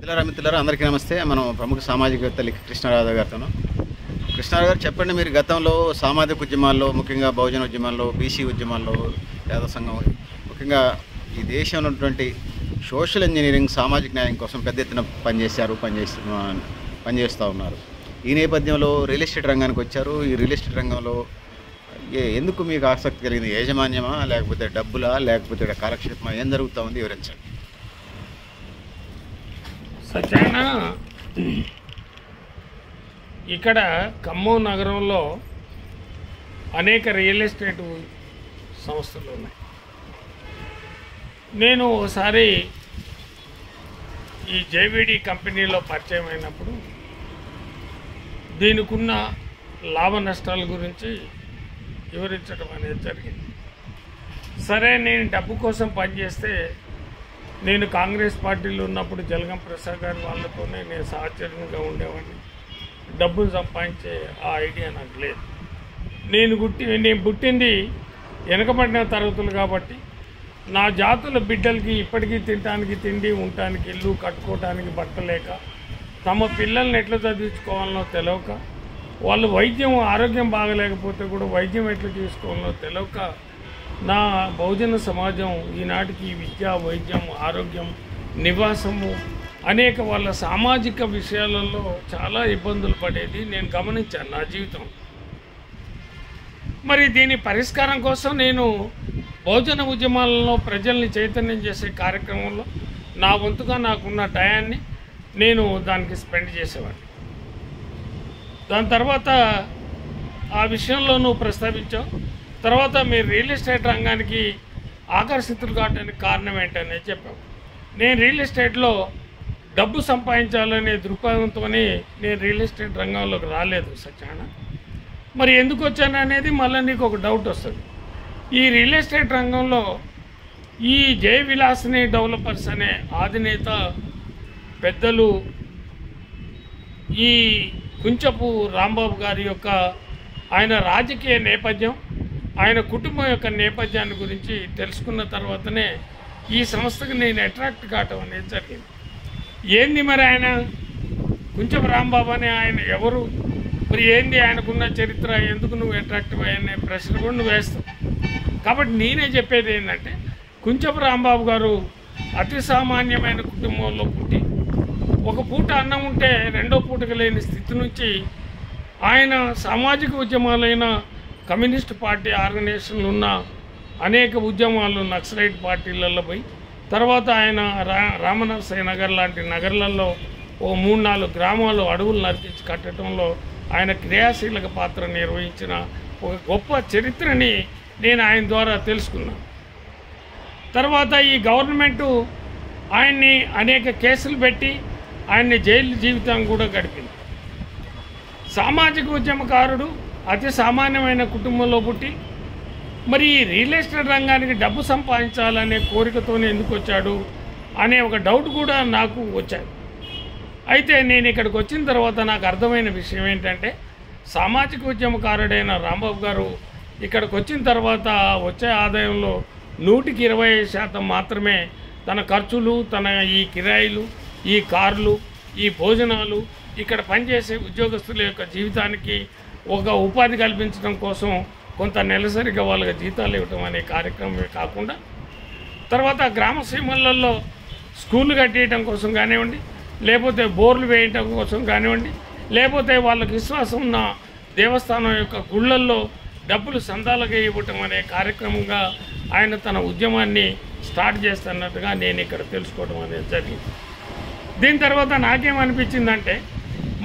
మిత్రులారా అందరికీ నమస్తే. మనం ప్రముఖ సామాజికవేత్త కృష్ణారావు గారితో. కృష్ణారావు గారు, చెప్పండి, మీరు గతంలో సామాజిక ఉద్యమాల్లో, ముఖ్యంగా బహుజన ఉద్యమాల్లో, బీసీ ఉద్యమాల్లో, పేద సంఘం, ముఖ్యంగా ఈ దేశంలో ఉన్నటువంటి సోషల్ ఇంజనీరింగ్, సామాజిక న్యాయం కోసం పెద్ద ఎత్తున పనిచేస్తూ ఉన్నారు. ఈ నేపథ్యంలో రియల్ ఎస్టేట్ రంగానికి వచ్చారు. ఈ రియల్ ఎస్టేట్ రంగంలో ఎందుకు మీకు ఆసక్తి కలిగింది? యాజమాన్యమా, లేకపోతే డబ్బులా, లేకపోతే కాలక్షేపమా? ఏం జరుగుతూ ఉంది, వివరించండి. సత్యన, ఇక్కడ ఖమ్మం నగరంలో అనేక రియల్ ఎస్టేట్ సంస్థలు ఉన్నాయి. నేను ఒకసారి ఈ జేవిడి కంపెనీలో పరిచయం అయినప్పుడు దీనికున్న లాభ నష్టాల గురించి వివరించడం అనేది జరిగింది. సరే, నేను డబ్బు కోసం పనిచేస్తే, నేను కాంగ్రెస్ పార్టీలో ఉన్నప్పుడు జలగం ప్రసాద్ గారి వాళ్ళతోనే నేను సహచర్యంగా ఉండేవాడిని. డబ్బులు సంపాదించే ఆ ఐడియా నాకు లేదు. నేను పుట్టింది వెనకబడిన తరగతులు కాబట్టి నా జాతుల బిడ్డలకి ఇప్పటికీ తినడానికి తిండి, ఉండటానికి ఇల్లు, కట్టుకోవడానికి బట్టలేక, తమ పిల్లల్ని ఎట్లా చదివించుకోవాలనో తెలియక, వాళ్ళు ఆరోగ్యం బాగలేకపోతే కూడా వైద్యం ఎట్లా చేసుకోవాలనో తెలియక, నా బహుజన సమాజం ఈనాటికి విద్య, వైద్యం, ఆరోగ్యం, నివాసము, అనేక వాళ్ళ సామాజిక విషయాలలో చాలా ఇబ్బందులు పడేది నేను గమనించాను నా జీవితం. మరి దీని పరిష్కారం కోసం నేను బహుజన ఉద్యమాలలో ప్రజల్ని చైతన్యం చేసే కార్యక్రమంలో నా వంతుగా నాకున్న టయాన్ని నేను దానికి స్పెండ్ చేసేవాడిని. దాని తర్వాత ఆ విషయంలో నువ్వు ప్రస్తావించావు. తర్వాత మీరు రియల్ ఎస్టేట్ రంగానికి ఆకర్షితులు కావడానికి కారణం ఏంటనే చెప్పావు. నేను రియల్ ఎస్టేట్లో డబ్బు సంపాదించాలనే దృక్పథంతోనే నేను రియల్ ఎస్టేట్ రంగంలోకి రాలేదు సత్యాన. మరి ఎందుకు వచ్చాను అనేది మళ్ళీ నీకు ఒక డౌట్ వస్తుంది. ఈ రియల్ ఎస్టేట్ రంగంలో ఈ జయ విలాసిని డెవలపర్స్ అనే అధినేత పెద్దలు ఈ కుంచపు రాంబాబు గారి యొక్క ఆయన రాజకీయ నేపథ్యం, ఆయన కుటుంబం యొక్క నేపథ్యాన్ని గురించి తెలుసుకున్న తర్వాతనే ఈ సంస్థకు నేను అట్రాక్ట్ కావటం అనేది జరిగింది. ఏంది మరి ఆయన కుంచపు రాంబాబు అనే ఆయన ఎవరు, మరి ఏంది ఆయనకున్న చరిత్ర, ఎందుకు నువ్వు అట్రాక్టివ్ అయ్యనే ప్రశ్న కూడా నువ్వు వేస్తావు. కాబట్టి నేనే చెప్పేది ఏంటంటే, కుంచపు రాంబాబు గారు అతి సామాన్యమైన కుటుంబంలో పుట్టి, ఒక పూట అన్నం ఉంటే రెండో పూటకు లేని స్థితి నుంచి ఆయన సామాజిక ఉద్యమాలైన కమ్యూనిస్ట్ పార్టీ ఆర్గనైజేషన్లు ఉన్న అనేక ఉద్యమాలు, నక్సలైట్ పార్టీలలో పోయి, తర్వాత ఆయన రామనరసాయి నగర్ లాంటి నగర్లలో ఓ 3-4 గ్రామాలు అడవులు నరికించి కట్టడంలో ఆయన క్రియాశీలక పాత్ర నిర్వహించిన ఒక గొప్ప చరిత్రని నేను ఆయన ద్వారా తెలుసుకున్నాను. తర్వాత ఈ గవర్నమెంటు ఆయన్ని అనేక కేసులు పెట్టి ఆయన్ని జైలు జీవితం కూడా గడిపింది. సామాజిక ఉద్యమకారుడు, అతి సామాన్యమైన కుటుంబంలో పుట్టి, మరి ఈ రియల్ ఎస్టేట్ రంగానికి డబ్బు సంపాదించాలనే కోరికతోనే ఎందుకు వచ్చాడు అనే ఒక డౌట్ కూడా నాకు వచ్చాయి. అయితే నేను ఇక్కడికి వచ్చిన తర్వాత నాకు అర్థమైన విషయం ఏంటంటే, సామాజిక ఉద్యమకారుడైన రాంబాబు గారు ఇక్కడికి వచ్చిన తర్వాత వచ్చే ఆదాయంలో 100% మాత్రమే తన ఖర్చులు, తన ఈ కిరాయిలు, ఈ కార్లు, ఈ భోజనాలు, ఇక్కడ పనిచేసే ఉద్యోగస్తుల యొక్క జీవితానికి ఒక ఉపాధి కల్పించడం కోసం కొంత నెలసరిగా వాళ్ళకి జీతాలు ఇవ్వటం అనే కార్యక్రమమే కాకుండా, తర్వాత గ్రామ సీమలలో స్కూళ్ళు కట్టేయటం కోసం కానివ్వండి, లేకపోతే బోర్లు వేయటం కోసం కానివ్వండి, లేకపోతే వాళ్ళకి విశ్వాసం ఉన్న దేవస్థానం యొక్క గుళ్ళల్లో డబ్బులు సందాలుగా ఇవ్వటం అనే కార్యక్రమంగా ఆయన తన ఉద్యమాన్ని స్టార్ట్ చేస్తున్నట్టుగా నేను ఇక్కడ తెలుసుకోవడం అనేది జరిగింది. దీని తర్వాత నాకేమనిపించిందంటే,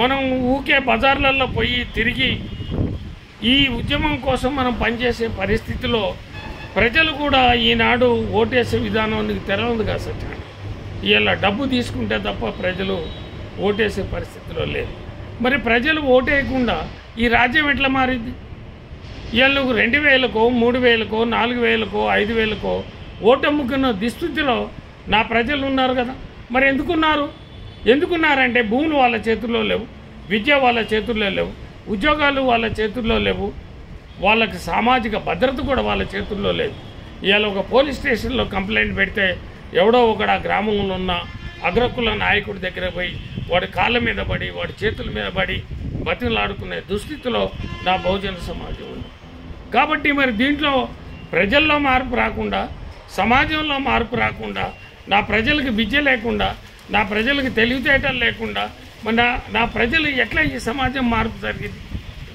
మనం ఊకే బజార్లలో పోయి తిరిగి ఈ ఉద్యమం కోసం మనం పనిచేసే పరిస్థితిలో ప్రజలు కూడా ఈనాడు ఓటేసే విధానానికి తెరవదు కదా సత్యం. ఇలా డబ్బు తీసుకుంటే తప్ప ప్రజలు ఓటేసే పరిస్థితిలో లేదు. మరి ప్రజలు ఓటేయకుండా ఈ రాజ్యం ఎట్లా మారింది? వీళ్ళు 2000కో, 3000కో, 4000కో, 5000కో ఓటమ్ముకున్న దుస్థితిలో నా ప్రజలు ఉన్నారు కదా. మరి ఎందుకున్నారంటే భూములు వాళ్ళ చేతుల్లో లేవు, విద్య వాళ్ళ చేతుల్లో లేవు, ఉద్యోగాలు వాళ్ళ చేతుల్లో లేవు, వాళ్ళకి సామాజిక భద్రత కూడా వాళ్ళ చేతుల్లో లేదు. ఇవాళ ఒక పోలీస్ స్టేషన్లో కంప్లైంట్ పెడితే ఎవడో ఒకడు ఆ గ్రామంలో ఉన్న అగ్రకుల నాయకుడి దగ్గర పోయి వాడి కాళ్ళ మీద పడి వాడి చేతుల మీద పడి బతిలాడుకునే దుస్థితిలో నా బహుజన సమాజం ఉంది. కాబట్టి మరి దీంట్లో ప్రజల్లో మార్పు రాకుండా, సమాజంలో మార్పు రాకుండా, నా ప్రజలకు విద్య లేకుండా, నా ప్రజలకు తెలివితేటలు లేకుండా మరి నా ప్రజలు ఎట్లా ఈ సమాజం మార్పు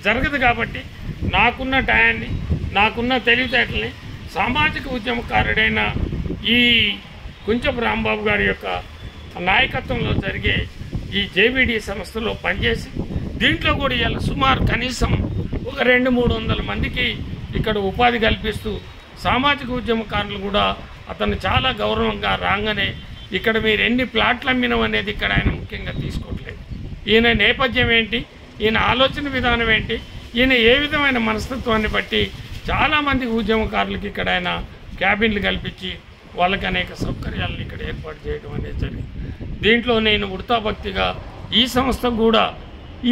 జరగదు. కాబట్టి నాకున్న టయాన్ని, నాకున్న తెలివితేటల్ని సామాజిక ఉద్యమకారుడైన ఈ కుంచపు రాంబాబు గారి యొక్క నాయకత్వంలో జరిగే ఈ జేబీడీ సంస్థలో పనిచేసి దీంట్లో కూడా ఇలా సుమారు కనీసం ఒక 200-300 మందికి ఇక్కడ ఉపాధి కల్పిస్తూ సామాజిక ఉద్యమకారులు కూడా అతను చాలా గౌరవంగా రాగానే ఇక్కడ మీరు ఎన్ని ప్లాట్లు అమ్మినం అనేది ఇక్కడ ఆయన ముఖ్యంగా తీసుకోవట్లేదు. ఈయన నేపథ్యం ఏంటి, ఈయన ఆలోచన విధానం ఏంటి, ఈయన ఏ విధమైన మనస్తత్వాన్ని బట్టి చాలామంది ఉద్యమకారులకి ఇక్కడ ఆయన క్యాబిన్లు కల్పించి వాళ్ళకి అనేక సౌకర్యాలను ఇక్కడ ఏర్పాటు చేయడం అనేది జరిగింది. దీంట్లో నేను ఉడతాభక్తిగా ఈ సంస్థ కూడా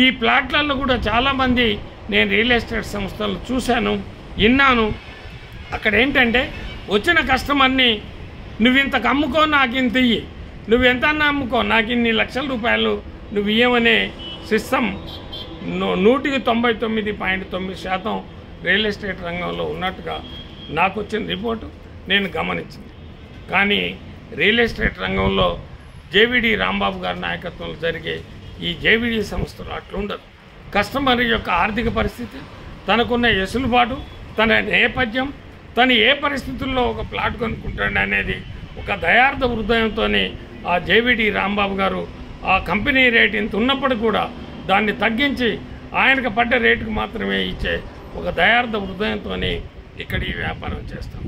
ఈ ప్లాట్లలో కూడా చాలామంది నేను రియల్ ఎస్టేట్ సంస్థలు చూశాను, విన్నాను. అక్కడ ఏంటంటే వచ్చిన కస్టమర్ని నువ్వు ఇంతకు అమ్ముకో, నాకు ఇంత ఇయ్యి, నువ్వు ఎంత అన్నా అమ్ముకో, నాకు ఇన్ని లక్షల రూపాయలు నువ్వు ఇయ్యమనే సిస్టమ్ 99.9% రియల్ ఎస్టేట్ రంగంలో ఉన్నట్టుగా నాకు వచ్చిన రిపోర్టు నేను గమనించింది. కానీ రియల్ ఎస్టేట్ రంగంలో జేబీడీ రాంబాబు గారి నాయకత్వంలో జరిగే ఈ జేబీడీ సంస్థలు అట్లుండదు. కస్టమర్ యొక్క ఆర్థిక పరిస్థితి, తనకున్న వెసులుబాటు, తన నేపథ్యం, తను ఏ పరిస్థితుల్లో ఒక ప్లాట్ కొనుక్కుంటాడు అనేది ఒక దయార్థ హృదయంతో ఆ జేబీడీ రాంబాబు గారు ఆ కంపెనీ రేట్ ఇంత ఉన్నప్పుడు కూడా దాన్ని తగ్గించి ఆయనకు పడ్డ రేటుకు మాత్రమే ఇచ్చే ఒక దయార్థ హృదయంతో ఇక్కడ ఈ వ్యాపారం చేస్తాం.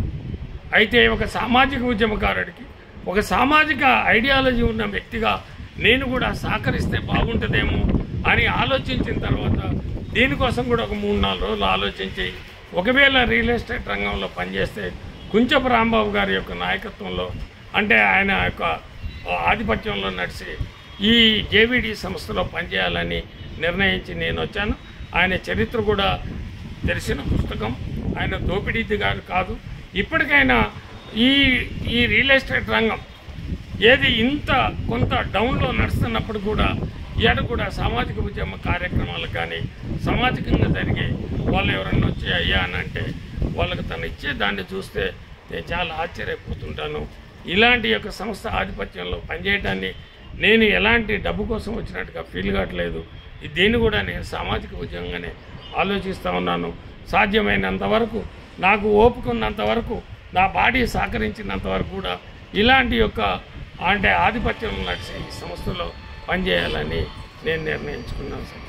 అయితే ఒక సామాజిక ఉద్యమకారుడికి, ఒక సామాజిక ఐడియాలజీ ఉన్న వ్యక్తిగా నేను కూడా సహకరిస్తే బాగుంటుందేమో అని ఆలోచించిన తర్వాత దీనికోసం కూడా ఒక 3-4 రోజులు ఆలోచించి ఒకవేళ రియల్ ఎస్టేట్ రంగంలో పనిచేస్తే కుంచపు రాంబాబు గారి యొక్క నాయకత్వంలో, అంటే ఆయన యొక్క ఆధిపత్యంలో నడిచి ఈ జేబీడీ సంస్థలో పనిచేయాలని నిర్ణయించి నేను వచ్చాను. ఆయన చరిత్ర కూడా తెలిసిన పుస్తకం, ఆయన దోపిడీదిగారు కాదు. ఇప్పటికైనా ఈ రియల్ ఎస్టేట్ రంగం ఏది ఇంత కొంత డౌన్లో నడుస్తున్నప్పుడు కూడా ఈడ కూడా సామాజిక ఉద్యమ కార్యక్రమాలకు కానీ సామాజికంగా జరిగే వాళ్ళు ఎవరన్నా వచ్చి అయ్యా అని అంటే వాళ్ళకి తను ఇచ్చే దాన్ని చూస్తే నేను చాలా ఆశ్చర్యపోతుంటాను. ఇలాంటి యొక్క సంస్థ ఆధిపత్యంలో పనిచేయడాన్ని నేను ఎలాంటి డబ్బు కోసం వచ్చినట్టుగా ఫీల్ కావట్లేదు. దీన్ని కూడా నేను సామాజిక ఉద్యమంగానే ఆలోచిస్తూ ఉన్నాను. సాధ్యమైనంత వరకు, నాకు ఓపుకున్నంత వరకు, నా బాడీ సహకరించినంత వరకు కూడా ఇలాంటి యొక్క అంటే ఆధిపత్యంలో నడిచే ఈ సంస్థలో పనిచేయాలని నేను నిర్ణయించుకున్నాను సార్.